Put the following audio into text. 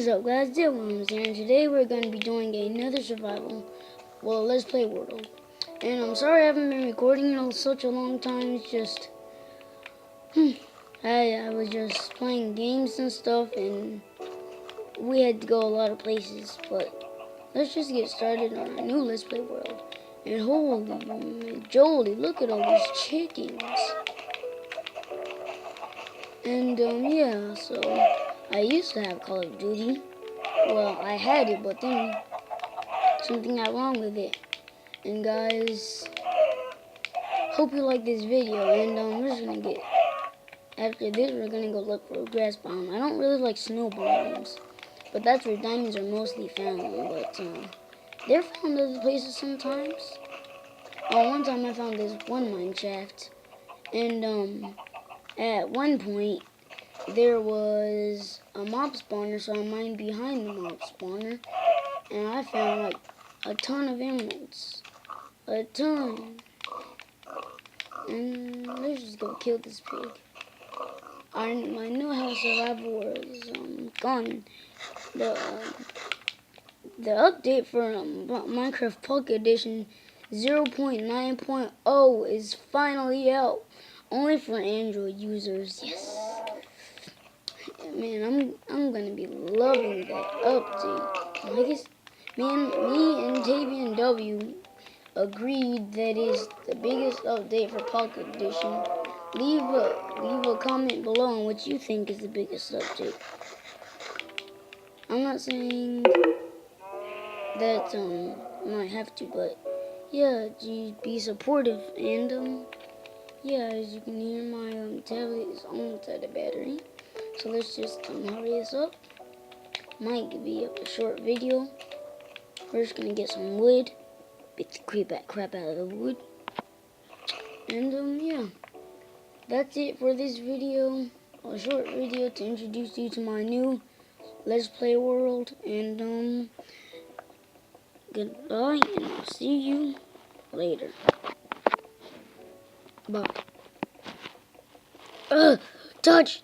What is up, guys? Dylan here, and today we're going to be doing another survival, well, Let's Play World. And I'm sorry I haven't been recording in such a long time. It's just, I was just playing games and stuff, and we had to go a lot of places. But let's just get started on our new Let's Play World. And holy Jolie, look at all these chickens. And yeah, so I used to have Call of Duty. Well, I had it, but then something got wrong with it. And guys, hope you like this video. And we're just gonna get, after this, we're gonna go look for a grass biome. I don't really like snow biomes, but that's where diamonds are mostly found. But they're found other places sometimes. Oh, one time I found this one mine shaft, and at one point there was a mob spawner, so I mined behind the mob spawner, and I found like a ton of emeralds. A ton. And let's just go kill this pig. My new house survival is gone. The update for Minecraft Pocket Edition 0.9.0 is finally out. Only for Android users. Yes. Man, I'm gonna be loving that update. I guess me and Tavian W agreed that is the biggest update for Pocket Edition. Leave a comment below on what you think is the biggest update. I'm not saying that I might have to, but yeah, be supportive. And yeah, as you can hear, my tablet is almost out of battery. So let's just hurry this up. Might be a short video. We're just gonna get some wood. Beat the crap out of the wood. And yeah. That's it for this video. A short video to introduce you to my new Let's Play World. And goodbye, and I'll see you later. Bye. Touch.